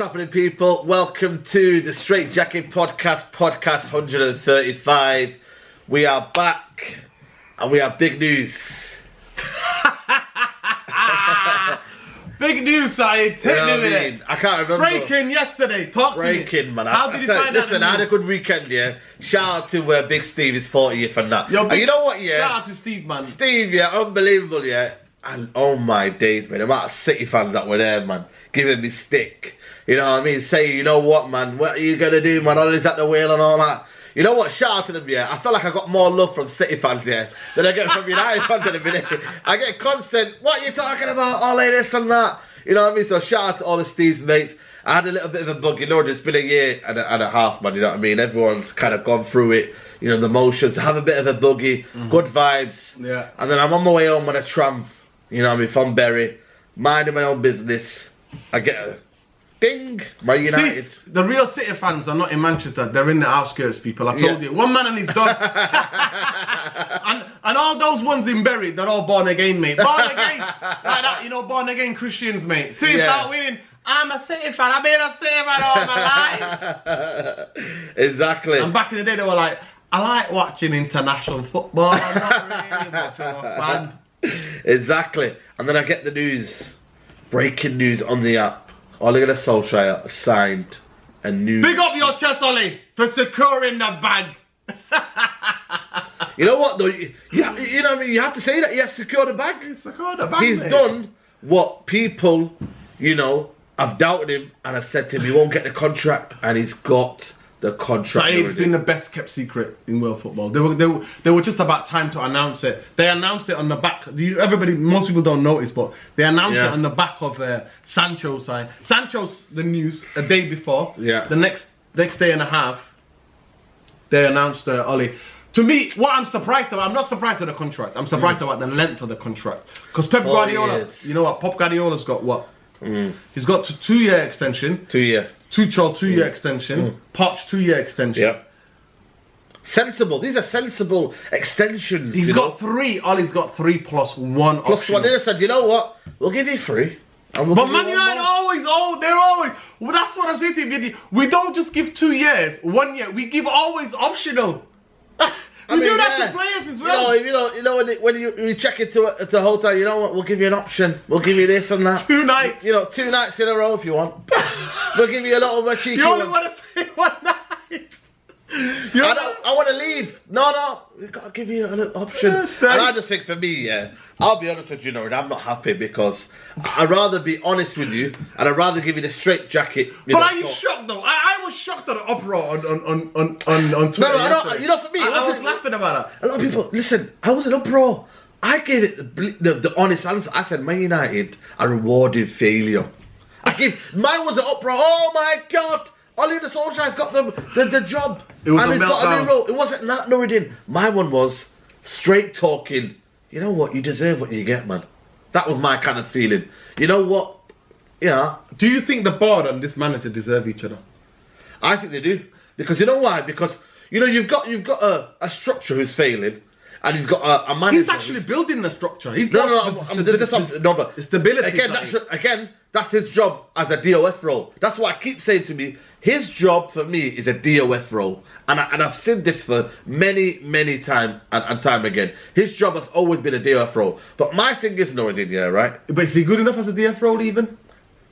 happening, people? Welcome to the Straightjacket podcast 135. We are back and we have big news. Big news, Saeed. Hit me with it. I can't remember. Breaking yesterday. Talk to me. Breaking, man. How did you find out the Listen, I had a news? good weekend, yeah. Shout out to Big Steve, his 40th and that. Yo, And you know what, yeah? Shout out to Steve, man. Steve, yeah, unbelievable, yeah. And oh my days, man, the amount of City fans that were there, man, giving me stick. You know what I mean? Saying, you know what, man, what are you going to do, man? Ollie's at the wheel and all that. You know what? Shout out to them, yeah. I feel like I got more love from City fans, yeah, than I get from United fans in a minute. I get constant, what are you talking about? Ollie, this and that. You know what I mean? So shout out to all of Steve's mates. I had a little bit of a bug, you know, it's been a year and a half, man, you know what I mean? Everyone's kind of gone through it, you know, the motions, have a bit of a buggy, good vibes. Yeah. And then I'm on my way home on a tram, you know what I mean, from Bury, minding my own business. I get a ding, Man United. See, the real City fans are not in Manchester, they're in the outskirts, people. I told you. One man and his dog. and all those ones in Bury, they're all born again, mate. Born again. Like that, you know, born again Christians, mate. See, start winning. I'm a City fan. I've been a City fan all my life. Exactly. And back in the day, they were like, I like watching international football. I'm not really much of a fan. Exactly. And then I get the news, breaking news on the app. Ole Gunnar Solskjaer signed a new... Big up your chest, Ollie, for securing the bag. You know what, though? You know what I mean? You have to say that he has secured the bag. He's secured the bag, He's mate. done what people, you know, have doubted him and have said to him he won't get the contract, and he's got the contract. It's been the best kept secret in world football. They were just about time to announce it. They announced it on the back. Most people don't notice, but they announced it on the back of Sancho's sign. Sancho's the news a day before. Yeah. The next day and a half, they announced Ollie. To me, what I'm surprised about, I'm not surprised at the contract. I'm surprised about the length of the contract. Because Pep Guardiola, years. you know what? Pep Guardiola's got what? He's got a 2-year extension. 2 year. Tuchel 2-year extension. Poch 2-year extension. Yep. Sensible. These are sensible extensions. He's got 3. Ollie's got 3 plus 1 Plus optional. one. They said, you know what? We'll give you 3. And we'll But give you Man one United more. they're always. Well, that's what I'm saying to you. We don't just give 2 years, 1 year. We give always optional. We do that to players as well. You know when you check into a hotel, you know what? We'll give you an option. We'll give you this and that. 2 nights. You know, 2 nights in a row if you want. We'll give you a little bit cheeky. You only one. want to say 1 night. I want to leave. No, we've got to give you an option. Yes, and I just think for me, yeah, I'll be honest with you, Norrin, I'm not happy because I'd rather be honest with you and I'd rather give you the straight jacket. But are you shocked though? I was shocked at the uproar on Twitter. No, you know, for me, I was laughing about that. A lot of people, listen, I was an uproar. I gave it the honest answer. I said, Man United are rewarding failure. Mine was an uproar. Oh my God, Ole Gunnar Solskjaer's got the job. It was and a he's got a meltdown. new role. It wasn't that, Nuruddin. My one was straight talking. You know what? You deserve what you get, man. That was my kind of feeling. You know what? Yeah. Do you think the board and this manager deserve each other? I think they do. Because you know why? Because, you know, you've got a structure who's failing, and you've got a manager. He's actually building the structure. He's the stability. Again, that's his job as a DOF role. That's what I keep saying to me. His job for me is a DOF role, and I've said this for many time and time again. His job has always been a DOF role. But my thing is, Nuruddin, yeah, right? But is he good enough as a DF role even?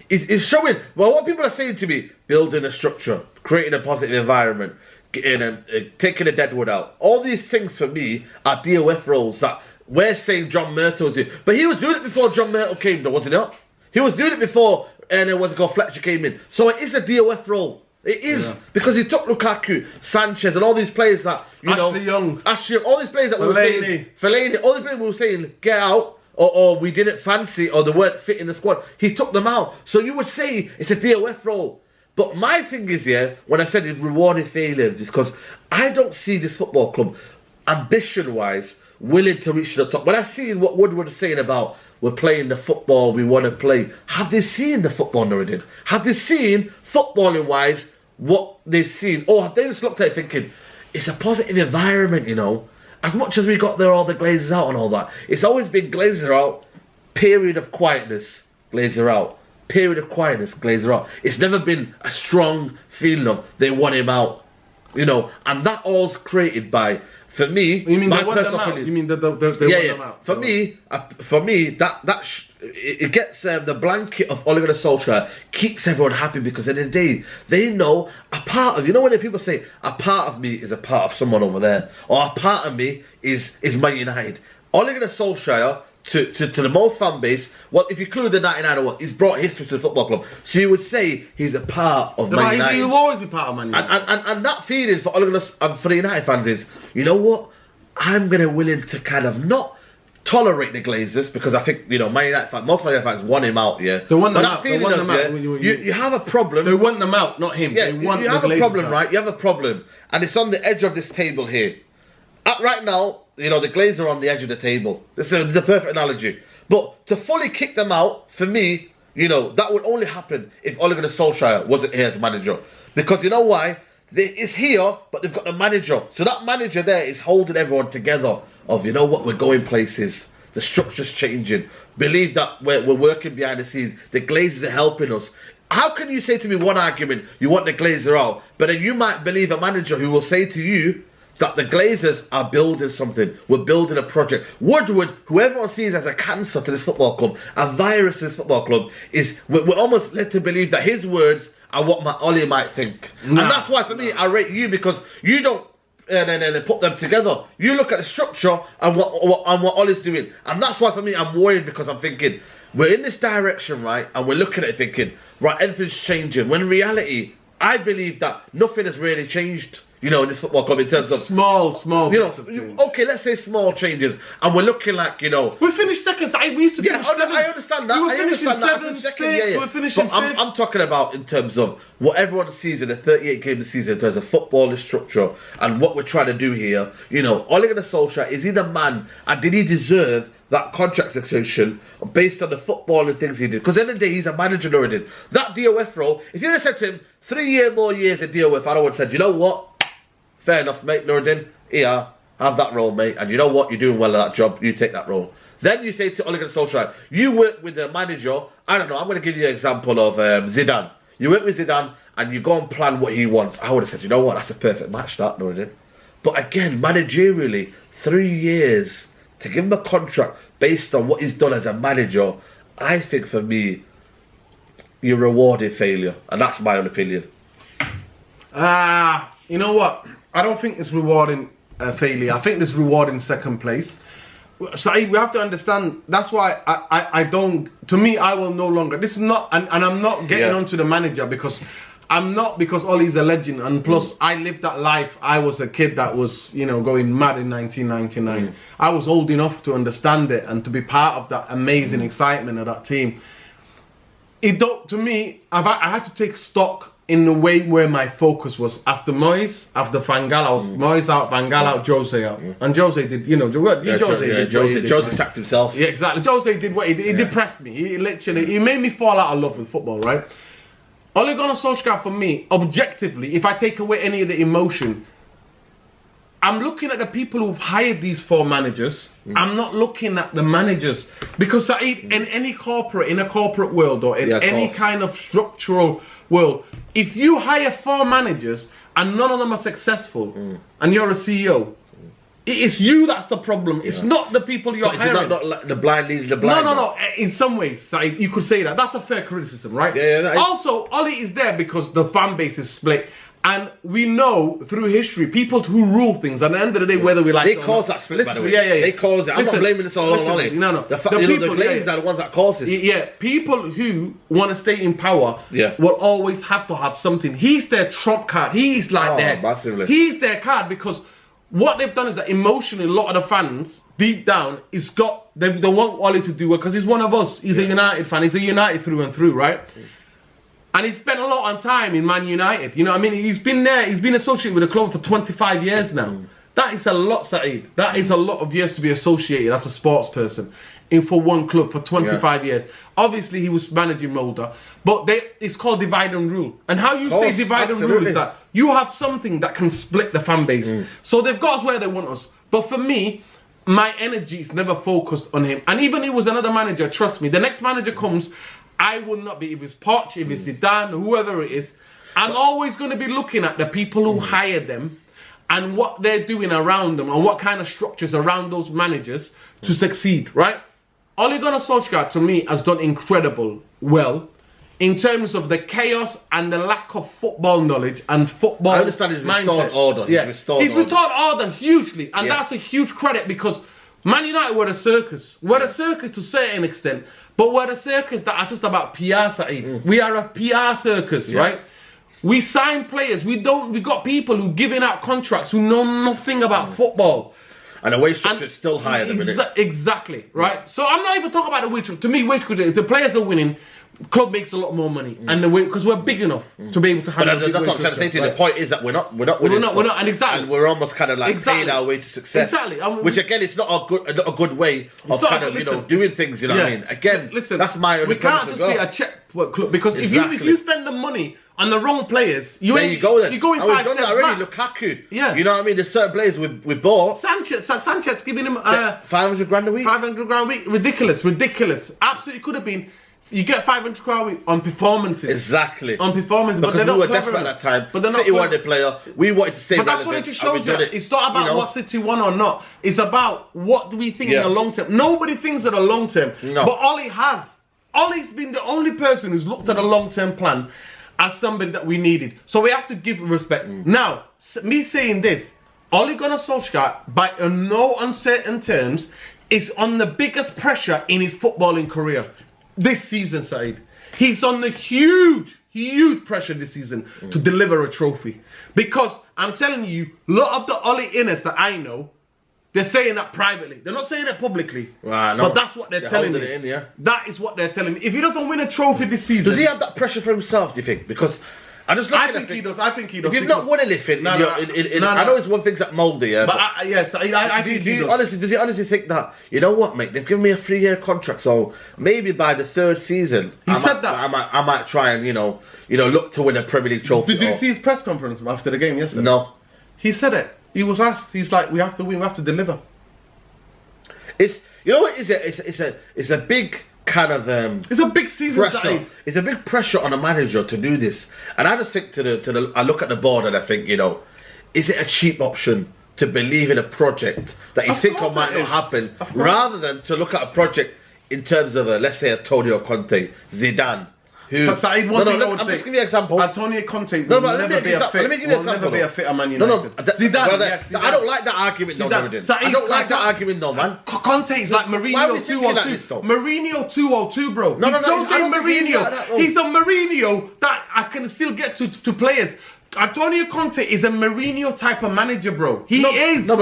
He's showing. Well, what people are saying to me: building a structure, creating a positive environment, taking the deadwood out. All these things for me are DOF roles that we're saying John Myrtle was doing. But he was doing it before John Myrtle came, though, wasn't it? He was doing it before, and Fletcher came in. So it is a DOF role. It is, because he took Lukaku, Sanchez, and all these players that, Ashley Young, all these players that we were saying, Fellaini, all these players we were saying, get out, or we didn't fancy, or they weren't fit in the squad. He took them out. So you would say it's a DOF role. But my thing is, yeah, when I said it's rewarded failure, is because I don't see this football club, ambition-wise, willing to reach the top. When I see what Woodward is saying about we're playing the football we want to play, have they seen the football Nuruddin? Have they seen, footballing-wise, what they've seen? Or have they just looked at it thinking, it's a positive environment, you know? As much as we got there, all the Glazers out and all that, it's always been Glazer out, period of quietness, Glazer out, period of quietness, Glazer out. It's never been a strong feeling of they want him out, you know, and that all's created by, for me, you mean my they want them personal out? opinion. You mean they want them out? For me, it gets the blanket of Ole Gunnar Solskjaer keeps everyone happy, because at the end of the day, they know a part of, you know, when people say a part of me is a part of someone over there, or a part of me is Man United. Ole Gunnar Solskjaer, to the most fan base, well, if you include the 99 award, he's brought history to the football club. So you would say he's a part of Man United. He'll always be part of Man United. And that feeling for Ole Gunnar and for the United fans is, you know what? I'm willing to kind of not tolerate the Glazers, because I think, you know, Man United fans, most Man United fans want him out, yeah. They want them out. They want them out. You have a problem. They want them out, not him. Yeah, they want you have a problem, out. right? You have a problem, and it's on the edge of this table here. Right now, you know, the Glazers are on the edge of the table. This is a perfect analogy. But to fully kick them out, for me, you know, that would only happen if Ole Gunnar Solskjaer wasn't here as manager. Because you know why? It's here, but they've got the manager. So that manager there is holding everyone together of, you know what, we're going places. The structure's changing. Believe that we're working behind the scenes. The Glazers are helping us. How can you say to me one argument, you want the Glazer out, but then you might believe a manager who will say to you that the Glazers are building something. We're building a project. Woodward, who everyone sees as a cancer to this football club, a virus to this football club, we're almost led to believe that his words are what Ollie might think. And that's why, for me, I rate you, because you don't put them together. You look at the structure and what Ollie's doing. And that's why, for me, I'm worried, because I'm thinking, we're in this direction, right? And we're looking at it thinking, right, everything's changing. When in reality, I believe that nothing has really changed, you know, in this football club in terms of small, you know, okay, let's say small changes, and we're looking like, you know, we finished second. We used to finish seventh. I understand that. We were I finishing understand seventh, that. sixth. We're finishing but fifth. I'm talking about in terms of what everyone sees in a 38-game season in terms of football structure and what we're trying to do here. You know, Ole Gunnar Solskjaer, is he the man, and did he deserve that contract extension based on the football and things he did? Because at the end of the day, he's a manager already. That DOF role, if you'd have said to him 3 more years at DOF, I would have said, you know what? Fair enough, mate, Nuruddin. Here, have that role, mate. And you know what? You're doing well at that job. You take that role. Then you say to Ole Gunnar Solskjaer, you work with the manager. I don't know. I'm going to give you an example of Zidane. You work with Zidane and you go and plan what he wants. I would have said, you know what? That's a perfect match, that, Nuruddin. But again, managerially, 3 years to give him a contract based on what he's done as a manager, I think for me, you're rewarded failure. And that's my own opinion. You know what? I don't think it's rewarding failure. I think it's rewarding second place. So we have to understand. That's why I don't. To me, I will no longer. This is not, and I'm not getting onto the manager, because I'm not, because Ollie's a legend, and plus I lived that life. I was a kid that was, you know, going mad in 1999. I was old enough to understand it and to be part of that amazing excitement of that team. It don't. To me, I had to take stock in the way where my focus was after Moyes, after Van Gaal. I was Moyes out, Van Gaal out, Jose out, and Jose did, you know, Jose sacked himself. Yeah, exactly. Jose did what he did. He depressed me. He literally, he made me fall out of love with football, right? Ole Gunnar Solskjaer, for me, objectively, if I take away any of the emotion, I'm looking at the people who've hired these 4 managers. I'm not looking at the managers, because in any corporate, in a corporate world, or in any kind of structural world, if you hire 4 managers and none of them are successful, and you're a CEO, it is you that's the problem. It's not the people you're hiring. Is it not like the blind leading the blind? No. In some ways, you could say that. That's a fair criticism, right? Yeah. Also, Ole is there because the fan base is split. And we know through history, people who rule things, at the end of the day, whether we like it or not. They cause that split, by the way. They cause it. I'm not blaming this all on Ole. No. The Glazers are the ones that cause this. Yeah, people who want to stay in power will always have to have something. He's their trump card. He's like massively. He's their card, because what they've done is that emotionally, a lot of the fans, deep down, they want Ole to do it, because he's one of us. He's a United fan. He's a United through and through, right? And he's spent a lot of time in Man United. You know what I mean? He's been there. He's been associated with the club for 25 years now. That is a lot, Saeed. That is a lot of years to be associated as a sports person for one club for 25 years. Obviously, he was managing Mulder. But it's called divide and rule. And how you say divide and rule is that you have something that can split the fan base. So they've got us where they want us. But for me, my energy is never focused on him. And even if it was another manager, trust me, the next manager comes, I will not be, if it's Poch, if it's Zidane, whoever it is, I'm always going to be looking at the people who hired them and what they're doing around them and what kind of structures around those managers to succeed, right? Ole Gunnar Solskjaer, to me, has done incredible well in terms of the chaos and the lack of football knowledge and football I understand he's restored order. Yeah. He's restored order hugely, and that's a huge credit because Man United were a circus. We're a circus to a certain extent, but we're a circus that are just about PR, Saeed. We are a PR circus, right? We sign players. We got people who giving out contracts who know nothing about football. And the wage structure is still higher than exactly, right? Yeah. So I'm not even talking about the wage structure. To me, wage structure, if the players are winning, club makes a lot more money, and the way because we're big enough to be able to handle. But that's what I'm trying to say to you. The point is that we're not winning, and exactly, and we're almost kind of like paying our way to success. Exactly, which again, it's not a good way of kind of doing things. You know what I mean? Again, listen, that's my. We can't just be a checkbook club because if you spend the money on the wrong players, you go in 5 steps already. back. Lukaku, you know what I mean? There's certain players we bought. Sanchez giving him 500 grand a week. 500 grand a week, ridiculous. Absolutely could have been. You get 500 grand a week on performances. Exactly. On performances, because but they're not we were desperate at that time. But City wanted a player. We wanted to stay. But that's what it just shows you. It's not about what City won or not. It's about what do we think in the long term. Nobody thinks of the long term. No. But Ole has. Ole's been the only person who's looked at a long-term plan as somebody that we needed. So we have to give respect. Now, me saying this, Ole Gunnar Solskjaer, by no uncertain terms, is on the biggest pressure in his footballing career this season, Saeed. He's on the huge pressure this season to deliver a trophy. Because I'm telling you, a lot of the Ole inners that I know, they're saying that privately. They're not saying it publicly. Right, no. But that's what they're telling me. That is what they're telling me. If he doesn't win a trophy this season... Does he have that pressure for himself, do you think? Because... I think he does. I think he does. If you've not won anything, I know it's one thing's at Mouldy, yeah. But I think he does. Honestly, does he honestly think that, you know what, mate, they've given me a 3-year contract, so maybe by the 3rd season, I might try and, look to win a Premier League trophy. Did you see his press conference after the game yesterday? No. He said it. He was asked. He's like, we have to win, we have to deliver. It's, you know what is it? It's a big... kind of it's a big season pressure. It's a big pressure on a manager to do this, and I just think I look at the board and I think, is it a cheap option to believe in a project that you think might not happen, rather than to look at a project in terms of let's say Antonio Conte, Zidane. I'm just giving you an example. Antonio Conte will never be a fit at Man United. Zidane, I don't like that argument. I don't like that argument, man. Conte is like Mourinho 202. Mourinho 202, bro. He's Jose Mourinho. He's a Mourinho that I can still get to players. Antonio Conte is a Mourinho type of manager, bro. He is. No.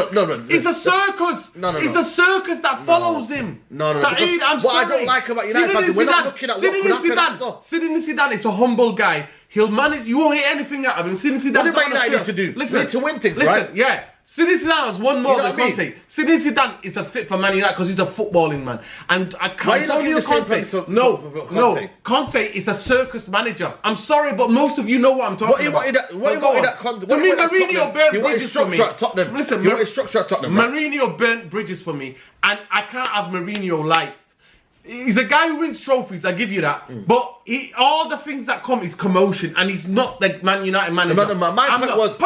It's a circus. It's a circus that follows him. Saeed, I'm sorry. What I don't like about United, we're not looking at what could happen. Zinedine Zidane is a humble guy. He'll manage. You won't hear anything out of him. Zinedine Zidane. What about United to do? Listen, to win things, right? Listen, yeah. Zinedine Zidane has won more than Conte. Zinedine Zidane is a fit for Man United because he's a footballing man. And I can't tell you Conte. No, Conte is a circus manager. I'm sorry, but most of you know what I'm talking about. To me, Mourinho burnt bridges for me. Listen, Mourinho burnt bridges for me, and I can't have Mourinho light. He's a guy who wins trophies, I give you that. But all the things that come is commotion, and he's not the Man United manager. Pochettino's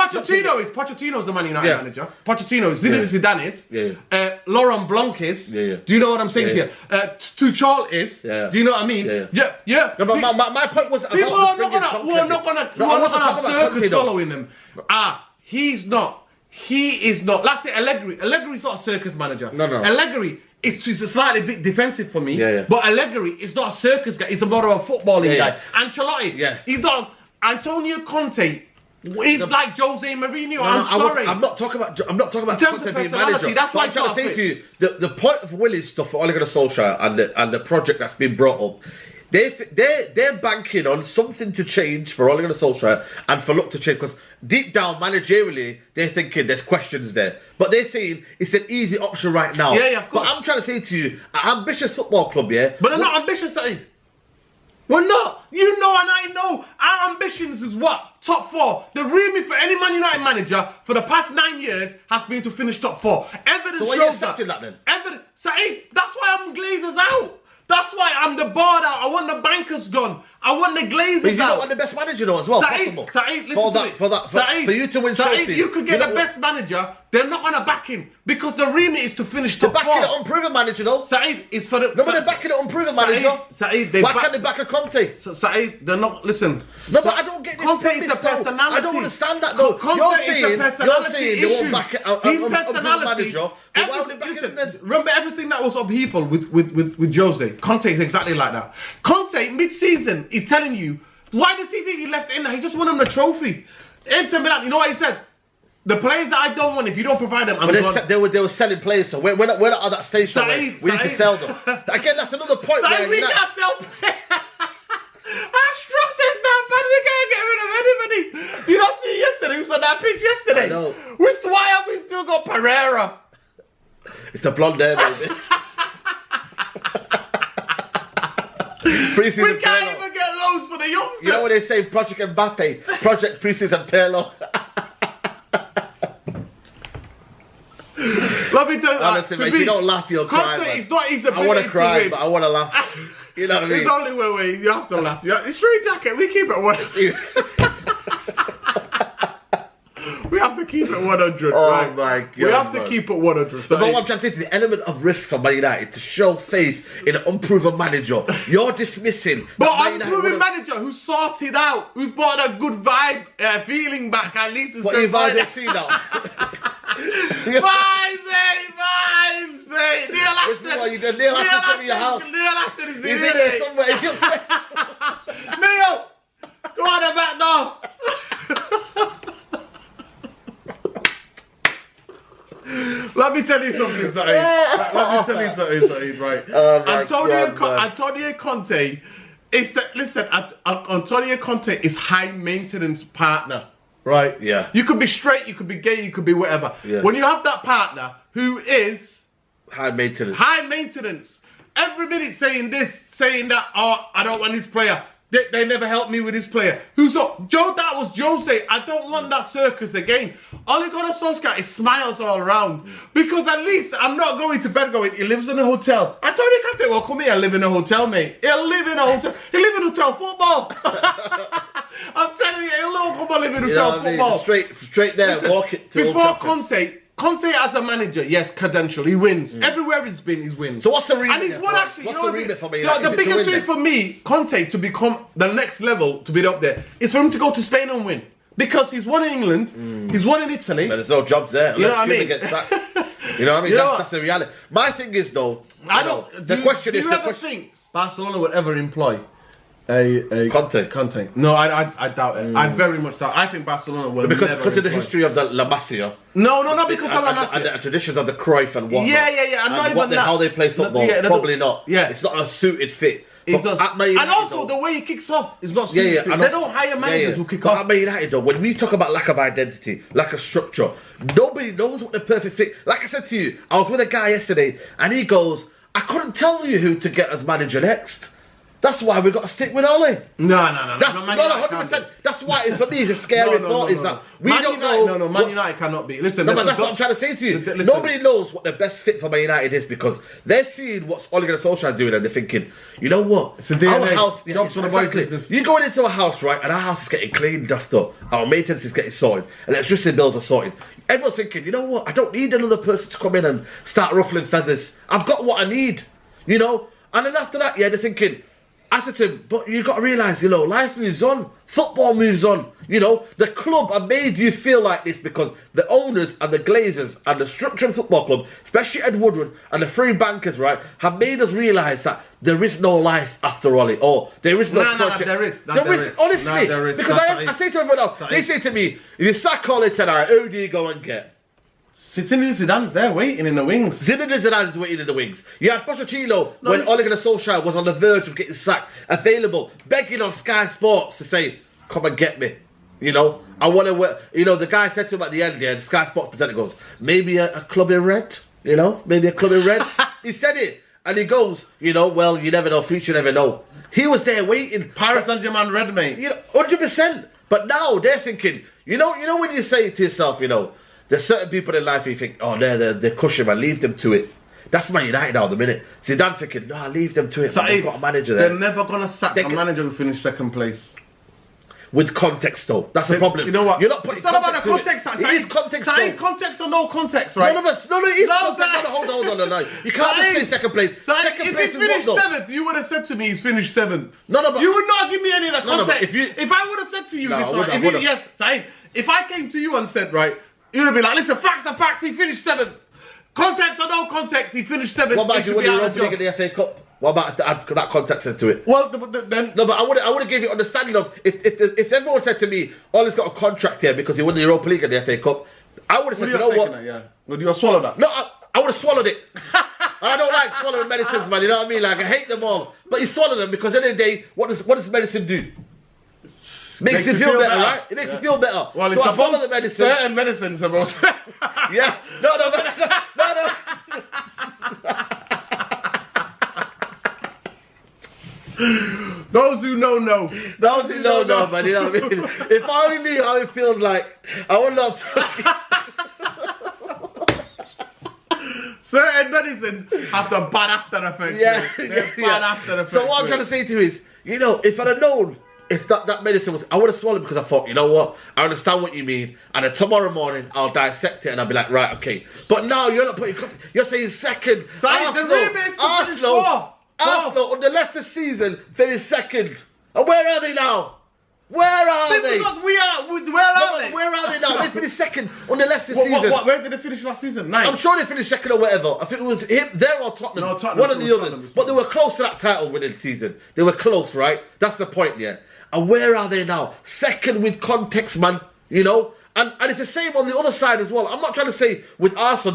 the Man United manager. Pochettino is. Zidane is. Laurent Blanc is. Do you know what I'm saying to you? Tuchel is. Do you know what I mean? Yeah. No, but my point was people are not gonna have circus following him. He's not. He is not. Let's say Allegri. Allegri's not a circus manager. No. Allegri. It's slightly bit defensive for me, but Allegri is not a circus guy. He's a more of a footballing guy. Ancelotti, he's not. Antonio Conte is like Jose Mourinho. I'm sorry. I'm not talking about Conte being manager. That's why I'm trying to say to you, the point of Willie's stuff for Ole Gunnar Solskjaer and the project that's been brought up. They're banking on something to change for Ole Gunnar Solskjaer and for luck to change, because deep down, managerially, they're thinking there's questions there. But they're saying it's an easy option right now. Yeah, of course. But I'm trying to say to you, an ambitious football club, But they're not ambitious, Saeed. We're not. You know and I know. Our ambitions is what? Top 4. The remit for any Man United manager for the past 9 years has been to finish top 4. Evidence shows that. Then? Saeed, that's why I'm Glazers out. That's why I'm the board out. I want the bankers gone. I want the Glazers But you out. don't want the best manager though as well. Possible. Saeed, listen to me. For you to win Saeed, trophies, you could get the best manager. They're not gonna back him because the remit is to finish top 4. Backing an unproven manager though. Saeed, it's for the. No, but they're backing an unproven manager. Saeed, why can't they back a Conte? Saeed, they're not. Listen. No, but I don't get this. Conte is a personality. I don't understand that though. Conte you're is saying, a personality they issue. won't back His personality. Manager. Why would they back Listen, him? remember everything that was upheaval with Jose. Conte is exactly like that. Conte mid-season is telling you why does he think he left in there? He just won him the trophy. Inter Milan. You know what he said? The players that I don't want, if you don't provide them, I'm gone. They were selling players, so we're not at that stage. Saeed, we need to sell them. Again, that's another point. Saeed, we can't sell players. Our structure's not bad. We can't get rid of anybody. You don't see yesterday? Who was on that pitch yesterday? I know. Why have we still got Pereira? It's the blonde hair, baby. We can't even get loans for the youngsters. You know what they say? Project Mbappe, Project Preseason Pirlo. Let me tell you, honestly, mate, if you don't laugh, you'll cry. Conte is not his ability I want to cry, win. but I want to laugh. You know what I mean? It's only way you have to laugh. It's Straightjacket. We keep it 100. We have to keep it 100. Oh right? my God! We have to keep it 100. But what I'm trying to say is the element of risk for Man United to show faith in an unproven manager. You're dismissing. But unproven manager who's sorted out, who's brought a good vibe, feeling back at least. What you vibe see now? Vibes, eh? Neil Ashton. What you did? Neil Ashton's coming to your house. Neil Ashton is He's in there somewhere. He's upstairs. Neil, go on the back door. Let me tell you something, Saeed. Let me tell you something, right? Antonio Conte is that. Listen, Antonio Conte is high maintenance partner, right? Yeah. You could be straight, you could be gay, you could be whatever. Yeah. When you have that partner who is high maintenance, every minute saying this, saying that. Oh, I don't want this player. They never helped me with this player. Who's up? That was Jose. I don't want that circus again. Ole Gunnar Solskjaer is smiles all around. Because at least I'm not going to bed going, he lives in a hotel. I told you, Captain, well, come here and live in a hotel, mate. He'll live in a hotel. He'll live in hotel football. I'm telling you, he'll come and live in hotel football. Straight there, listen, walk it to before Conte as a manager, yes, credential, he wins. Everywhere he's been, he's wins. So what's the remit? And he's won actually. What's the remit for me? The biggest thing for me, Conte to become the next level to be up there is for him to go to Spain and win. Because he's won in England, he's won in Italy. But there's no jobs there. You know what I mean? Get sacked. You know what I mean? That's the reality. My thing is though, the question is, do you ever think Barcelona would ever employ a Conte? No, I doubt it. I very much doubt. I think Barcelona will because of the history of the La Masia. No, because of La Masia and the traditions of the Cruyff and whatnot. Yeah. I'm not even that. How they play football, probably not. Yeah, it's not a suited fit. And also the way he kicks off is not suited fit. They don't hire managers who kick off. At Man United though, when we talk about lack of identity, lack of structure, nobody knows what the perfect fit. Like I said to you, I was with a guy yesterday, and he goes, "I couldn't tell you who to get as manager next." That's why we got to stick with Ole. No. That's 100%. That's why for me the scary thought is that we don't know. No, Man United cannot be. Listen, but that's what I'm trying to say to you. Nobody knows what the best fit for Man United is because they're seeing what Ole Gunnar Solskjaer is doing and they're thinking, you know what? It's a DNA. Our house, Jobs for the boys' business. You're going into a house, right, and our house is getting cleaned after. Our maintenance is getting sorted, and electricity bills are sorted. Everyone's thinking, you know what? I don't need another person to come in and start ruffling feathers. I've got what I need, you know. And then after that, they're thinking. I said to him, but you've got to realise, life moves on. Football moves on. The club have made you feel like this because the owners and the Glazers and the structure of the football club, especially Ed Woodward and the three bankers, right, have made us realise that there is no life after Ole, or there is no project. There is. Honestly, there is. Because I say to everyone else, they say to me, if you sack Ole tonight, who do you go and get? Zinedine Zidane's there waiting in the wings. Zinedine Zidane's waiting in the wings. You had Pochettino when Ole Gunnar Solskjaer was on the verge of getting sacked, available, begging on Sky Sports to say, "Come and get me." I want to work. The guy said to him at the end, the Sky Sports presenter goes, "Maybe a club in red." Maybe a club in red. He said it, and he goes, "Well, you never know. Future never know." He was there waiting. Paris Saint-Germain red, mate. 100%. But now they're thinking, when you say to yourself, there's certain people in life you think, oh, they're cushion, man, leave them to it. That's Man United now at the minute. Zidane's thinking, no, leave them to it. So they've got a manager there. They're never going to sack a manager who finished second place. With context, though. That's the problem. You know what? You're not putting it's not about the context. It is context, though. Context or no context, right? No, it is context. Hold on. You can't just say second place. Second place if he finished 7th, you would have said to me he's finished 7th. No, but... You would not give me any of the context. No, if I would have said to you this, if I came to you and said, right, you'd have been like, listen, facts are facts, he finished 7th. Context or no context, he finished 7th. What about if you win the Europa League and the FA Cup? What about if to add that context into it? Well, then... No, but I would have given you understanding of... If everyone said to me, Ollie's got a contract here because he won the Europa League and the FA Cup, I would have said, you know what? Would you have swallowed that? No, I would have swallowed it. I don't like swallowing medicines, man, you know what I mean? Like, I hate them all. But you swallow them because at the end of the day, what does medicine do? Makes you feel better, right? It makes you feel better. Well, so I swallow the medicine. Certain medicines are most... Yeah. No. Those who know. Those who know, man. You know what I mean? If I only knew how it feels like, I would not talk. Certain medicine have the bad after effects. Yeah. Bad after effects. So what I'm trying to say to you is, you know, if I'd have known if that medicine was, I would have swallowed because I thought, you know what, I understand what you mean, and then tomorrow morning I'll dissect it and I'll be like, right, okay. But now you're not putting, you're saying second. So Arsenal on the Leicester season finished second. And where are they now? Where are they? Where are they? Where are they now? They finished second on the Leicester season. Where did they finish last season? 9th. I'm sure they finished second or whatever. I think it was him, there or Tottenham. No, Tottenham. One of the others. But they were close to that title winning season. They were close, right? That's the point, yeah. And where are they now? Second with context, man. You know? And it's the same on the other side as well. I'm not trying to say with Arsenal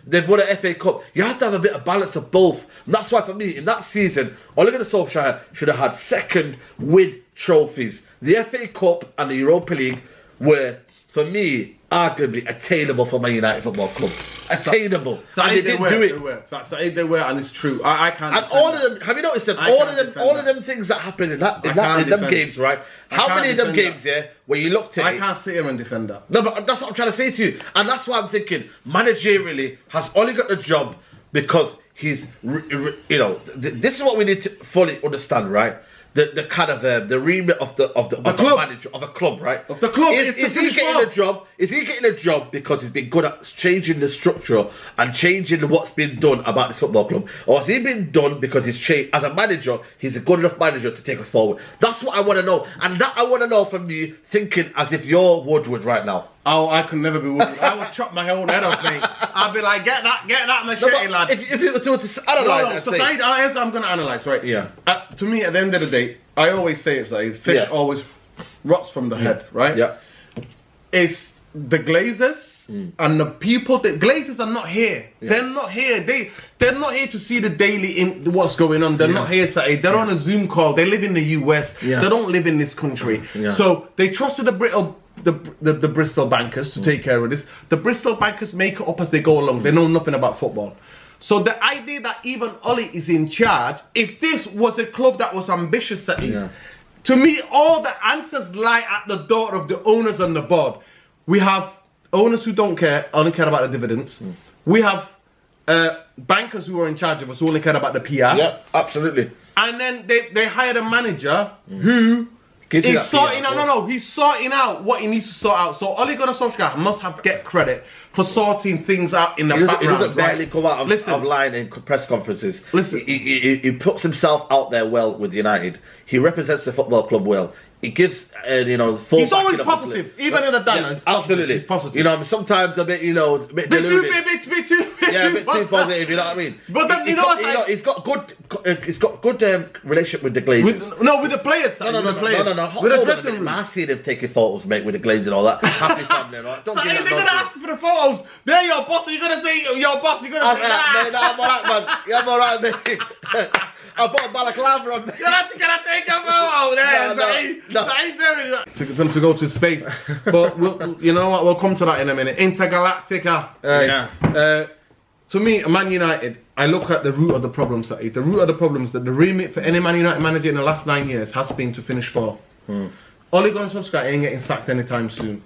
they've won an FA Cup. You have to have a bit of balance of both. And that's why for me, in that season, Ole Gunnar Solskjaer should have had second with trophies. The FA Cup and the Europa League were, for me, arguably attainable for Man United Football Club. Attainable. So and they didn't do it. They were, and it's true. I can't. And all of them, have you noticed them? All of them things that happened in them games, right? How many of them games, where you looked at I can't sit here and defend that. No, but that's what I'm trying to say to you. And that's why I'm thinking, managerially, has Ole got the job because he's, you know, this is what we need to fully understand, right? The kind of the remit of the club. manager of a club, right? Of the club. Is he getting a job? Is he getting a job because he's been good at changing the structure and changing what's been done about this football club, or has he been done because he's changed as a manager? He's a good enough manager to take us forward. That's what I want to know, and that I want to know from you, thinking as if you're Woodward right now. Oh, I could never be Woodward. I would chop my own head off, mate. I'd be like, get that machete, lad. If you were to analyse, so I'm going to analyse, right? Yeah. To me, at the end of the day, I always say it's like fish always rots from the head, right? Yeah. It's the Glazers and the people. The Glazers are not here. Yeah. They're not here. They're not here to see the daily what's going on. They're not here Saturday. They're on a Zoom call. They live in the US. Yeah. They don't live in this country. Yeah. So they trusted the Bristol bankers to take care of this. The Bristol bankers make it up as they go along. They know nothing about football. So the idea that even Ole is in charge, if this was a club that was ambitious, to me, all the answers lie at the door of the owners and the board. We have owners who only care about the dividends. We have bankers who are in charge of us who only care about the PR. Yeah, absolutely. And then they hired a manager who... He's sorting out what he needs to sort out. So Ole Gunnar Solskjaer must get credit for sorting things out in the background. He doesn't barely come out of line in press conferences. Listen, he puts himself out there well with United. He represents the football club well. He gives, full. He's always positive, even in the downer. Yeah, absolutely, he's positive. You know, sometimes a bit, deluded. Bit too positive. You know what I mean? But then he's got good relationship with the Glazers. With the players. No. With the dressing room. I see them taking photos, mate, with the Glazers and all that. Happy family, right? Don't give that they're gonna ask for the photos. They're your boss. You're gonna say your boss. You're gonna say that. I'm alright, man. Yeah, I'm alright, mate. I put a balaclava on me. You're not gonna take a photo there. No. To go to space. But you know what? We'll come to that in a minute. Intergalactica. To me, Man United, I look at the root of the problem, Saeed. The root of the problem is that the remit for any Man United manager in the last 9 years has been to finish fourth. Ole Gunnar Solskjaer ain't getting sacked anytime soon.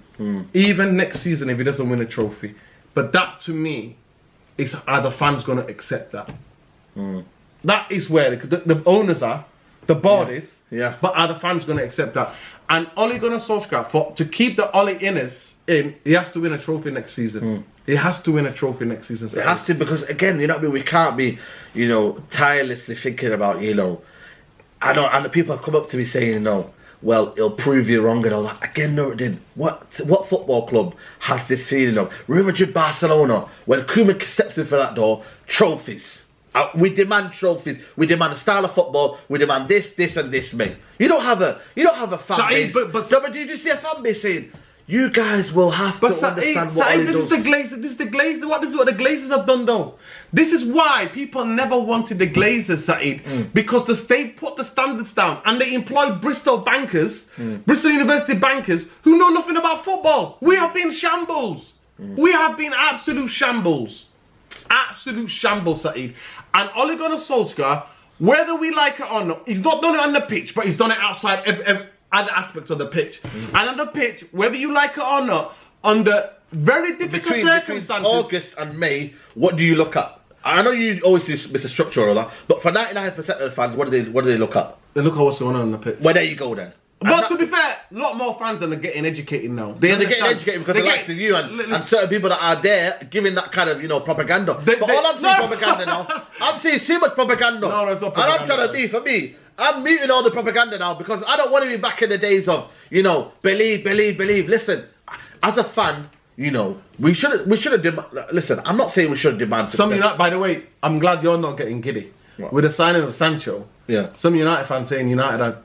Even next season if he doesn't win a trophy. But that, to me, It's are the fans going to accept that? That is where the owners are, the board is. Yeah. But are the fans going to accept that? And Ole Gunnar Solskjaer, to keep the Ole inners in, he has to win a trophy next season. He has to win a trophy next season. It has to, because again, you know what I mean? We can't be, you know, tirelessly thinking about, you know, and people come up to me saying, you know, well, it'll prove you wrong and all that. Again, no, it didn't. What football club has this feeling of Real Madrid, Barcelona, when Koeman steps in for that door, trophies. We demand trophies. We demand a style of football. We demand this, this, and this, mate. You don't have a fan base. But did you see a fan base saying, you guys will have to understand what Ole does? This is the Glazers. What the Glazers have done, though. This is why people never wanted the Glazers, Saeed, because the state put the standards down and they employed Bristol bankers, Bristol University bankers, who know nothing about football. We have been shambles. We have been absolute shambles. Absolute shambles, Saeed. And Ole Gunnar Solskjaer, whether we like it or not, he's not done it on the pitch, but he's done it outside other aspects of the pitch. And on the pitch, whether you like it or not, under very difficult circumstances. Between August and May, what do you look at? I know you always do Mr. Structure or all that, but for 99% of the fans, what do they look at? They look at what's going on the pitch. Well, there you go then. But to be fair, a lot more fans are getting educated now. They're getting educated because the likes of you and certain people that are there giving that kind of, you know, propaganda. But all I'm saying propaganda now, I'm seeing too much propaganda. No, there's not propaganda. And I'm trying to be, for me, I'm muting all the propaganda now because I don't want to be back in the days of, you know, believe. Listen, as a fan, you know, we should have listen, I'm not saying we should demand success. Some United, by the way, I'm glad you're not getting giddy. What? With the signing of Sancho. Yeah. Some United fans saying United are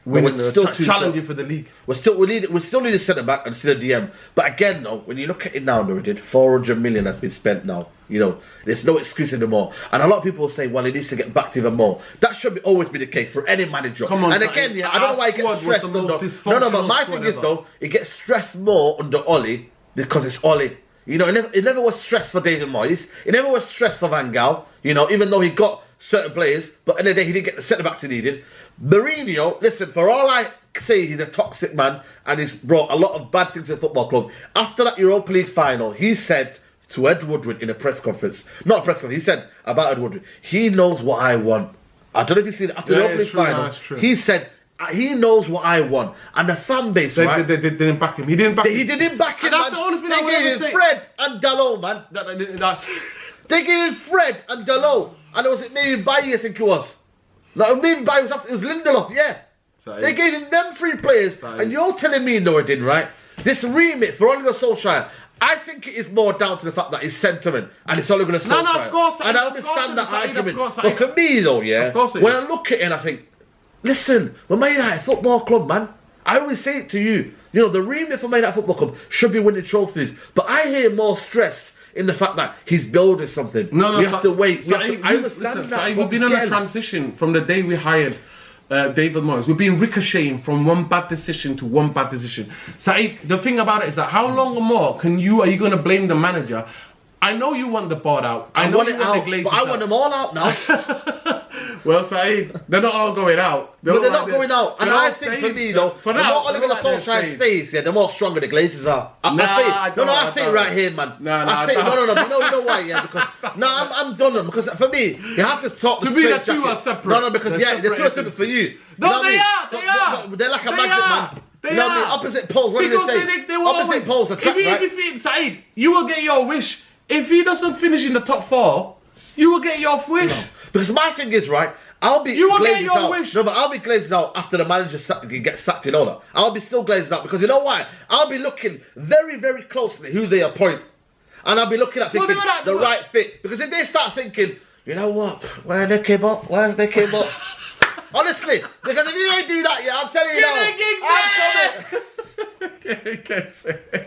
winning, challenging for the league. We still need a centre back and still a DM. But again, though, when you look at it now, Nuruddin, 400 million has been spent now. You know, there's no excuse anymore. And a lot of people will say, well, he needs to get backed even more. That should always be the case for any manager. Come on, and again, yeah, I don't know why he gets stressed under. No, but my thing is though, he gets stressed more under Ole because it's Ole. You know, it never was stressed for David Moyes. It never was stressed for Van Gaal. You know, even though he got certain players, but at the end of the day, he didn't get the centre backs he needed. Mourinho, listen, for all I say, he's a toxic man and he's brought a lot of bad things to the football club. After that Europa League final, he said to Ed Woodward in a press conference, not a press conference, he said about Ed Woodward, he knows what I want. I don't know if you've seen it. After the Europa League final, he said, he knows what I want. And the fan base, they didn't back him. He didn't back him. He didn't back him, and that's the only thing they I would gave ever say. Fred and Dalot, man. They gave him Fred and Dalot. And it was maybe Bailly, I think it was. No, maybe Bailly was after, it was Lindelof, yeah. They gave him them three players. And you're telling me, Nuruddin, right? This remit for Ole Gunnar Solskjaer, I think it is more down to the fact that he's sentiment and it's Ole Gunnar Solskjaer. No, of course. And I understand that argument. But for me, though, yeah, when I look at it and I think, listen, we're Man United Football Club, man. I always say it to you. You know, the remit for Man United Football Club should be winning trophies. But I hear more stress in the fact that he's building something. No, you have to wait. I understand that. We've been on a transition from the day we hired David Moyes. We've been ricocheting from one bad decision to one bad decision. Saeed, the thing about it is that how long more are you going to blame the manager? I know you want the board out. I know you want the Glazers but I want them all out now. Well, Saeed, they're not all going out. But they're not going out. And I think for me, though, the more Ole Gunnar Solskjaer stays, yeah, the more stronger the Glazers are. I say it right here, man. I say no. You know why, yeah? Because I'm done. Because for me, you have to talk to me, the two are separate. No, because the two are separate for you. No, they are. They're like a magnet, man. You know what I mean? Opposite poles. What do they say? Opposite poles attract, right? If you Saeed, you will get your wish. If he doesn't finish in the top 4, you will get your wish. No. Because my thing is, right, I'll be Glazers out. Wish. No, but I'll be Glazers out after the manager gets sacked, you know that. I'll be still Glazers out because you know why? I'll be looking very, very closely who they appoint. And I'll be looking at thinking the right fit. Because if they start thinking, you know what, where's Nicky Butt? Honestly, because if you don't do that, yeah, I'm telling you now, I'm coming.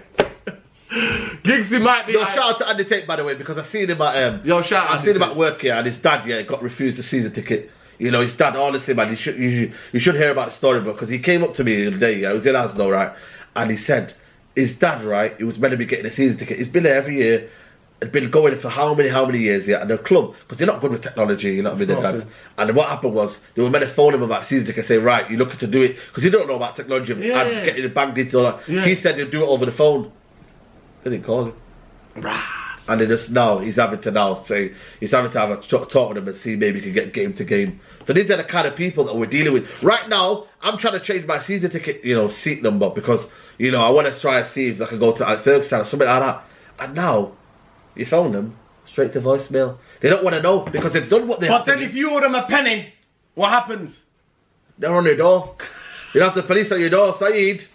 Giggsy might be. Shout out to Andy Tate, by the way, because I seen him at I seen him at work here, and his dad, yeah, got refused a season ticket. You know, his dad, honestly, man, you should hear about the story, because he came up to me the other day. I was in Asno, right, and he said his dad, right, he was meant to be getting a season ticket. He's been there every year. Had been going for how many years, yeah, and the club, because they're not good with technology, you know what I mean, dads. And what happened was, they were meant to phone him about season ticket and say, right, you're looking to do it, because you don't know about technology, and getting the bank details, all that. He said he'll do it over the phone. They didn't call him. And then just now, he's having to have a talk with them and see maybe he can get game to game. So these are the kind of people that we're dealing with. Right now, I'm trying to change my season ticket, seat number because, I want to try and see if I can go to Ferguson or something like that. And now, you phone them, straight to voicemail. They don't want to know because they've done what they have to do. But then if you owe them a penny, what happens? They're on your door. You have the police on your door, Saeed.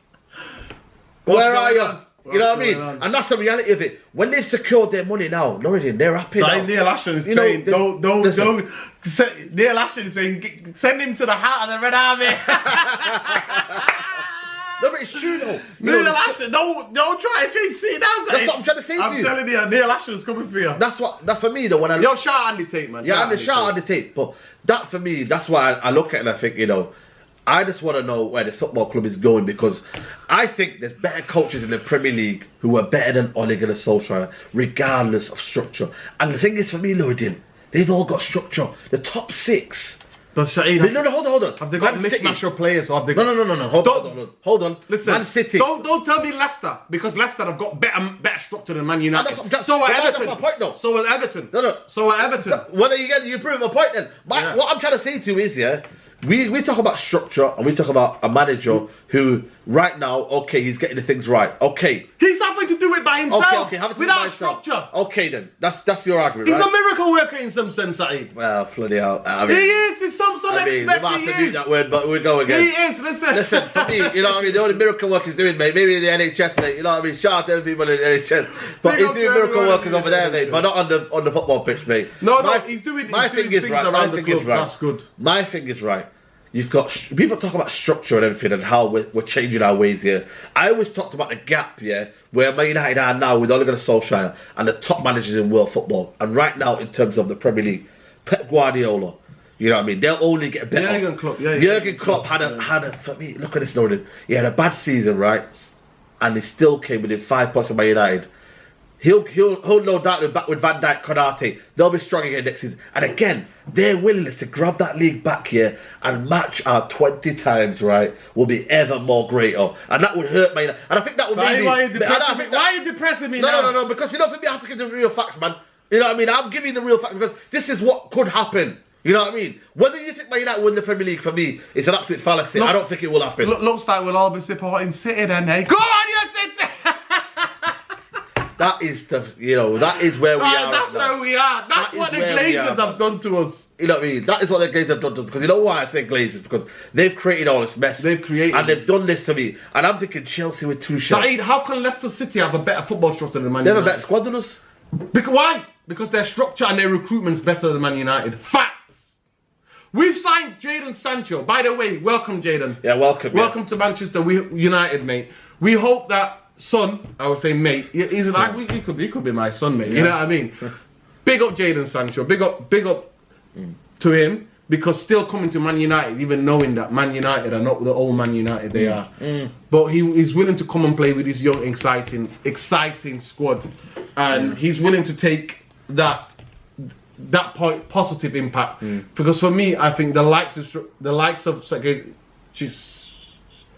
Where are you? You know what I mean? And that's the reality of it. When they've secured their money now, Norridin, they're happy now. Neil Ashton is saying, don't. Neil Ashton is saying, send him to the heart of the Red Army. No, but it's true though. Neil Ashton, don't try and change seat now. That's what I'm trying to say to you. I'm telling you, Neil Ashton is coming for you. That for me though, when I You're shout Andy Tate, man. Yeah, I'm shout Andy Tate. But that for me, that's why I look at it and I think, I just want to know where this football club is going because I think there's better coaches in the Premier League who are better than Ole Gunnar Solskjaer, regardless of structure. And the thing is, for me, Luridin, they've all got structure. The top 6. No, hold on. Have they got mismatch of players? Or have they got... No. Hold on. Listen, Man City. Don't tell me Leicester because Leicester have got better structure than Man United. So are Everton. That's my point, though. So are Everton. No. So are Everton. What are you getting? You prove my point then. What I'm trying to say to you is, we talk about structure and we talk about a manager who right now, okay, he's getting the things right. Okay. He's having to do it by himself. Okay, without structure. Okay then. That's your argument, He's right? a miracle worker in some sense, Saeed. Well, bloody hell. I mean, he is. In some expect we might have to do that word, but we go again. He is, Listen, for me, you know what I mean? The only miracle work he's doing, mate, maybe in the NHS, mate, you know what I mean? Shout out to every people in the NHS. But he's doing miracle workers over there, mate, but not on the football pitch, mate. No, he's doing things around the club. That's good. My thing is right. You've got people talk about structure and everything and how we're changing our ways here. I always talked about the gap, where Man United are now with Ole Gunnar Solskjaer and the top managers in world football. And right now, in terms of the Premier League, Pep Guardiola, you know what I mean? They'll only get better. Jurgen Klopp had a for me. Look at this, Norton. He had a bad season, right? And he still came within 5 points of Man United. He'll no doubt be back with Van Dijk, Konate. They'll be strong again next season. And again, their willingness to grab that league back here and match our 20 times, right, will be ever more greater. And that would hurt me. And I think that would make me... Why are you depressing me now? No. Because, for me, I have to give the real facts, man. You know what I mean? I'm giving you the real facts because this is what could happen. You know what I mean? Whether you think Man United win the Premier League, for me, it's an absolute fallacy. I don't think it will happen. Looks like we'll all be supporting City then, eh? Go on, you City! That is that is where we are. That's where we are. That's what the Glazers have done to us. You know what I mean? That is what the Glazers have done to us. Because you know why I say Glazers? Because they've created all this mess. And they've done this to me. And I'm thinking Chelsea with 2 shots. Saeed, how can Leicester City have a better football structure than Man United? They have a better squad than us. Why? Because their structure and their recruitment's better than Man United. Facts. We've signed Jadon Sancho. By the way, welcome, Jadon. Yeah, welcome. Welcome to Manchester United, mate. We hope that son, I would say mate, he's like, he could be my son, mate. You know what I mean? Big up Jadon Sancho. Big up to him, because still coming to Man United, even knowing that Man United are not the old Man United they are. But he's willing to come and play with his young, exciting squad, and he's willing to take that positive impact. Because for me, I think the likes of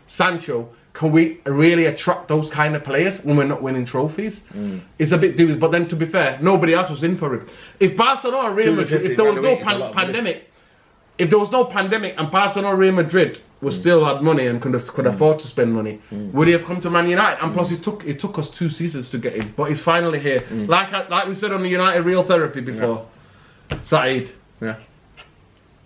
Sancho. Can we really attract those kind of players when we're not winning trophies? It's a bit dubious. But then, to be fair, nobody else was in for it. If Barcelona or Real Madrid, if there was no pandemic, and Barcelona or Real Madrid still had money and could afford to spend money, would he have come to Man United? And plus, it took us 2 seasons to get him, but he's finally here. Like we said on the United Real Therapy before, Saeed. Yeah.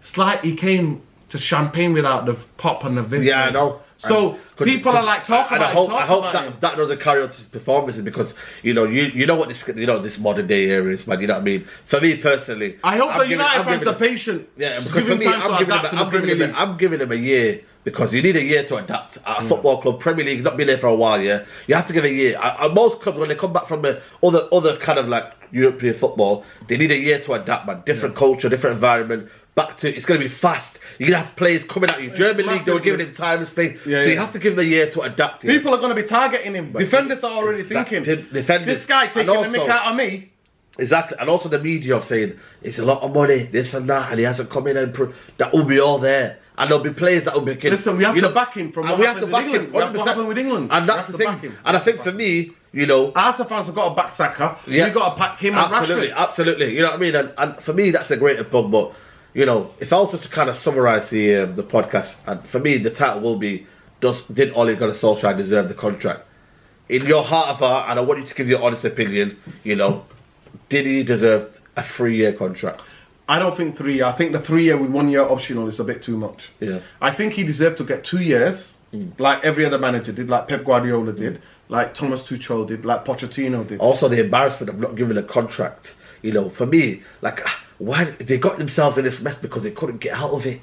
It's like he came to Champagne without the pop and the visit. Yeah, I know. So people are like talking about it. I hope that doesn't carry on to his performances because you know what this modern day era is, man. You know what I mean? For me personally, I hope the United fans are patient. Yeah, because for me, I'm giving him a year because you need a year to adapt. At a football club, Premier League, not been there for a while. Yeah, you have to give a year. Most clubs when they come back from the other kind of like European football, they need a year to adapt, man. Different culture, different environment. It's going to be fast. You're going to have players coming at you. German League, they were giving him time and space. So you have to give him a year to adapt. People are going to be targeting him. Defenders are already thinking, this guy taking the mick out of me. Exactly. And also the media of saying, it's a lot of money, this and that, and he hasn't come in and that will be all there. And there'll be players that will be... Listen, we have to back him from what happened with England. And that's the thing. And I think for me, You know, Arsenal fans have got to back Saka. Yeah. You've got to back him and Rashford. Absolutely. You know what I mean? And for me, that's a great book. But you know, if I was just to kind of summarise the podcast, and for me, the title will be: Did Ole Gunnar Solskjaer deserve the contract? In your heart of heart, and I want you to give your honest opinion. You know, did he deserve a 3-year contract? I don't think 3 years. I think the 3 year with 1 year optional is a bit too much. Yeah. I think he deserved to get 2 years, like every other manager did, like Pep Guardiola did, like Thomas Tuchel did, like Pochettino did. Also, the embarrassment of not giving a contract. You know, for me, like, why they got themselves in this mess because they couldn't get out of it.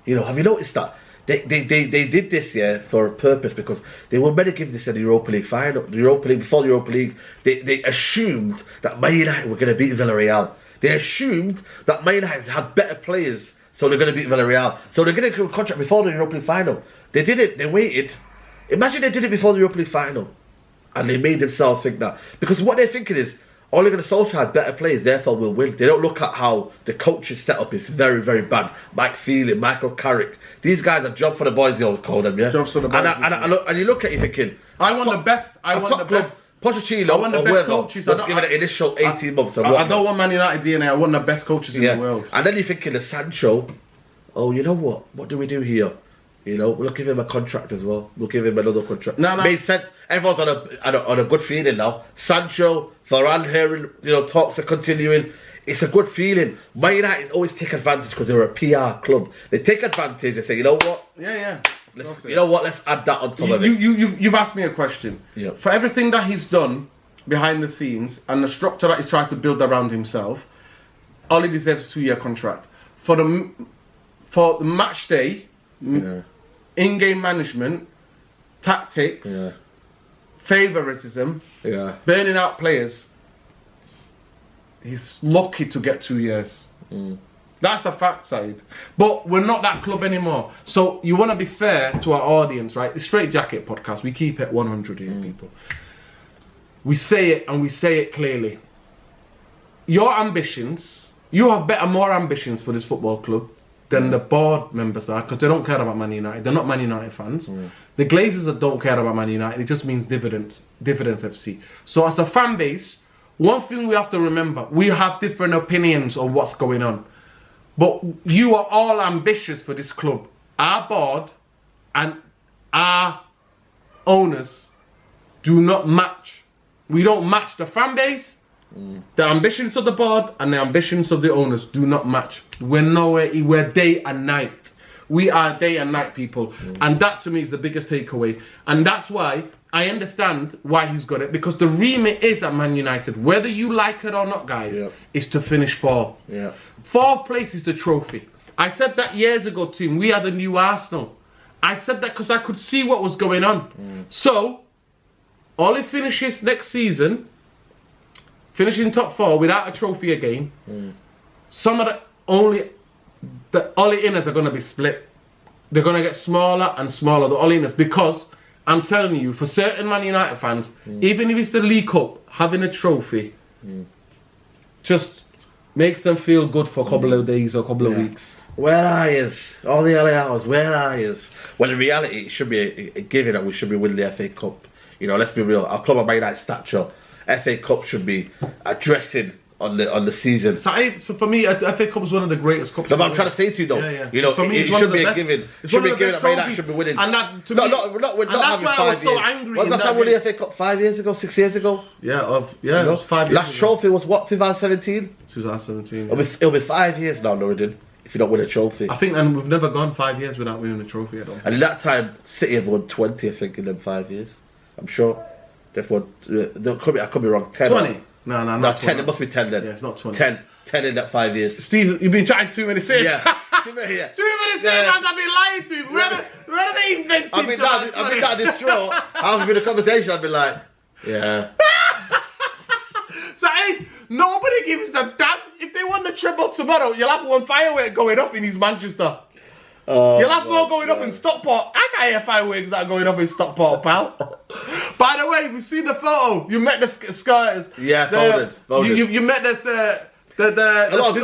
You know, have you noticed that? They did this for a purpose because they were meant to give this in the Europa League final. The Europa League, before the Europa League, they assumed that Man United were going to beat Villarreal. They assumed that Man United had better players, so they're going to beat Villarreal. So they're going to give a contract before the Europa League final. They did it. They waited. Imagine they did it before the Europa League final, and they made themselves think that, because what they're thinking is, Ole Gunnar Solskjaer has better players, therefore will win. They don't look at how the coaching setup is very, very bad. Mike Phelan, Michael Carrick. These guys are job for the boys, you all call them, yeah? Jobs for the boys. And you look at it thinking, I want the best. I want the best. Pochettino, I want the best coaches. was given an initial 18 months. I don't want Man United DNA. I want the best coaches in the world. And then you're thinking of Sancho. Oh, you know what? What do we do here? You know, we'll give him a contract as well. We'll give him another contract. No. Made sense. Everyone's on a good feeling now. Sancho, Varane, hearing, you know, talks are continuing. It's a good feeling. Man United always take advantage because they're a PR club. They take advantage. They say, you know what? Yeah. You know what? Let's add that on top of it. You've asked me a question. Yeah. For everything that he's done behind the scenes and the structure that he's tried to build around himself, Ole deserves a 2-year contract. For the match day, in-game management, tactics, favoritism, burning out players, he's lucky to get 2 years. That's a fact, Saeed. But we're not that club anymore. So you want to be fair to our audience, right? The Straightjacket podcast, we keep it 100 here, people. We say it, and we say it clearly. Your ambitions, you have more ambitions for this football club than the board members are, because they don't care about Man United. They're not Man United fans. The Glazers don't care about Man United. It just means dividends FC. So as a fan base, one thing we have to remember, we have different opinions on what's going on. But you are all ambitious for this club. Our board and our owners do not match. We don't match the fan base. The ambitions of the board and the ambitions of the owners do not match. We're day and night. We are day and night people. And that to me is the biggest takeaway. And that's why I understand why he's got it. Because the remit is at Man United, whether you like it or not, guys, is to finish fourth. Fourth place is the trophy. I said that years ago, team. We are the new Arsenal. I said that because I could see what was going on. So, Ole finishes next season, finishing top 4 without a trophy again. Some of the Ole inners are going to be split. They're going to get smaller and smaller, the Ole inners, because I'm telling you, for certain Man United fans, even if it's the League Cup, having a trophy just makes them feel good for a couple of days or a couple of weeks. Where are yous? All the LA hours, where are yous? Well, in reality, it should be a given that we should be winning the FA Cup. You know, let's be real. Our club of Man United stature, FA Cup should be addressing on the season. So for me, FA Cup is one of the greatest cups. No, but I'm trying to say to you though, you know, for me, it should be a given. It should be a given that Man United should be winning. And that, to me, that's why I was so angry. Was that winning the FA Cup 5 years ago, 6 years ago? Yeah, it was 5 years Last trophy was what, 2017? 2017. It'll be 5 years now, Norridin, if you don't win a trophy. I think, and we've never gone 5 years without winning a trophy at all. And in that time, City have won 20, I think, in them 5 years. I'm sure. Therefore, I could be wrong. 10. 20? No, not 10. It must be 10 then. Yeah, it's not 20. 10 in that 5 years. Steve, you've been trying too many saves. Yeah. 2 minutes saves, I've been lying to you. Where are they inventing? I've been that distraught. I've been in a conversation, I've been like, yeah. So, hey, nobody gives a damn. If they won the treble tomorrow, you'll have one firework going off in East Manchester. You'll have more going up in Stockport. I can't hear fireworks that are going off in Stockport, pal. By the way, we've seen the photo. You met the skirters. Yeah, voted. You met this A lot of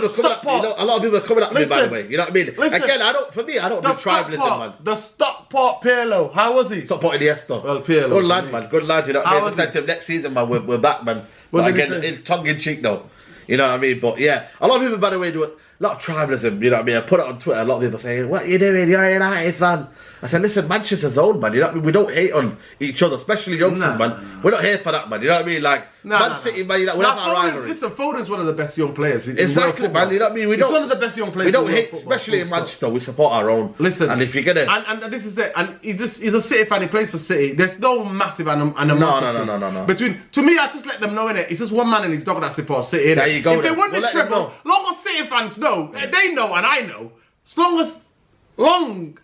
people are coming at me, by the way. You know what I mean? Listen, again, I don't do tribalism, man. The Stockport Pirlo, how was he? Stockport Iniesta. Well, Pirlo. Good lad, man. Good lad. You know what I mean? I said to him next season, man, we're back, man. But again, tongue in cheek, though. You know what I mean? But yeah, a lot of people, by the way, do it. A lot of tribalism, you know what I mean? I put it on Twitter, a lot of people saying, what are you doing? You're a United fan. I said, listen, Manchester's own, man. You know what I mean? We don't hate on each other, especially youngsters, man. We're not here for that, man. You know what I mean? Like, Man City, man, you know, we have our rivalry. Listen, Foden's one of the best young players. Exactly, man. You know what I mean? He's one of the best young players. We don't hate, especially in Manchester. We support our own. Listen, and if you're gonna, and this is it. And he's a City fan. He plays for City. There's no massive animosity. No. Between, to me, I just let them know, innit? It's just one man and his dog that supports City. There you go. If they won the treble, long as City fans know, they know, and I know.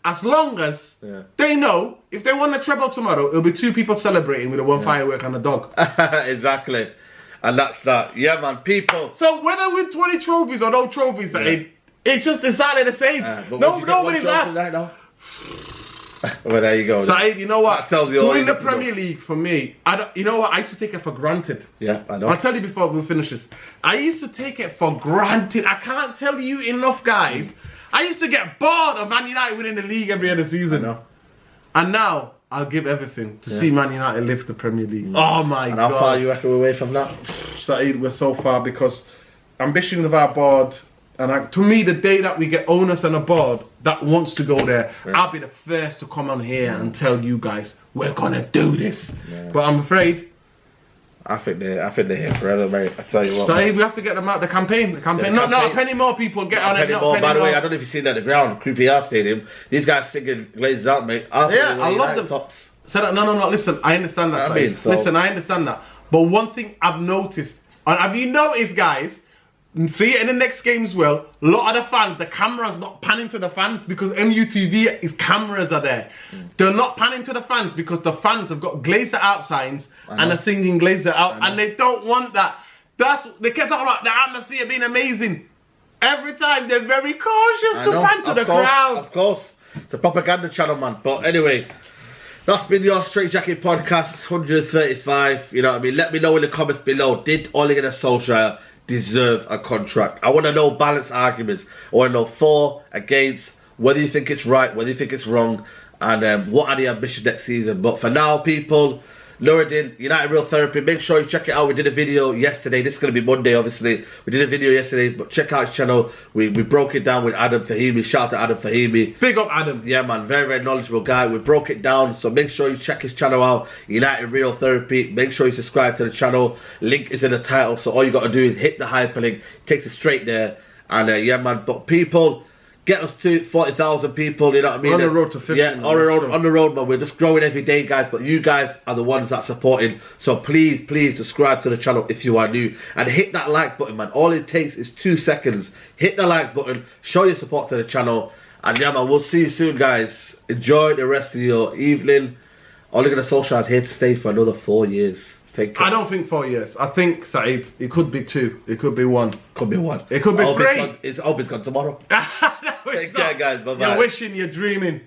As long as they know, if they won the treble tomorrow, it'll be 2 people celebrating with a one firework and a dog. Exactly. And that's that. Yeah, man, people. So whether with 20 trophies or no trophies, it's just exactly the same. Nobody's asked. Right now? Well, there you go. Saeed, you know what? To win the Premier League for me, you know what? I used to take it for granted. Yeah, I know. I'll tell you before we finish this. I used to take it for granted. I can't tell you enough, guys. I used to get bored of Man United winning the league every other season. I know. And now I'll give everything to see Man United lift the Premier League. Oh my God! How far you reckon we're away from that? Saeed, we're so far because ambition of our board. And to me, the day that we get owners on a board that wants to go there, I'll be the first to come on here and tell you guys we're gonna do this. But I'm afraid. I think they're here forever, mate. I tell you what. Saeed, we have to get them out. The campaign. Not a penny more. People get on it. By the way, I don't know if you've seen that at the ground, QPR Stadium. These guys singing Glazes Out, mate. I love them. Tops. So no. Listen, I understand that. Listen, I understand that. But one thing I've noticed, and have you noticed, guys? See it in the next game as well. A lot of the fans, the camera's not panning to the fans because MUTV is cameras are there. They're not panning to the fans because the fans have got Glazer Out signs and are singing Glazer Out, and they don't want that. They kept talking about the atmosphere being amazing. Every time they're very cautious to pan to the crowd. Of course, it's a propaganda channel, man. But anyway, that's been your Straightjacket podcast 135. You know what I mean? Let me know in the comments below. Did Ole Gunnar Solskjaer deserve a contract? I want to know balanced arguments. I want to know for, against, whether you think it's right, whether you think it's wrong, and what are the ambitions next season. But for now, people, Nuruddin, United Real Therapy, make sure you check it out. We did a video yesterday. This is going to be Monday, obviously. We did a video yesterday, but check out his channel. We broke it down with Adam Fahimi. Shout out to Adam Fahimi. Big up, Adam. Yeah, man. Very, very knowledgeable guy. We broke it down, so make sure you check his channel out. United Real Therapy. Make sure you subscribe to the channel. Link is in the title, so all you got to do is hit the hyperlink. Takes you straight there. And yeah, man. But people, get us to 40,000 people, you know what I mean? We're on the road to 50. Yeah, on the road, man. We're just growing every day, guys. But you guys are the ones that supporting. So please subscribe to the channel if you are new. And hit that like button, man. All it takes is 2 seconds. Hit the like button. Show your support to the channel. And yeah, man, we'll see you soon, guys. Enjoy the rest of your evening. Ole Gunnar Solskjaer is here to stay for another 4 years. Take care. I don't think 4 years. I think, Saeed, it could be 2. It could be 1. Could be 1. It could be 3. Hope it's gone tomorrow. Take care, guys. Bye-bye. You're wishing, you're dreaming.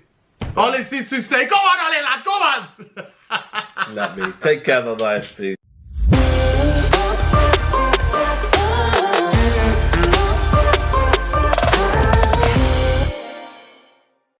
All it is to say, go on, Ole, lad, go on. Let me. Take care, bye-bye. Peace.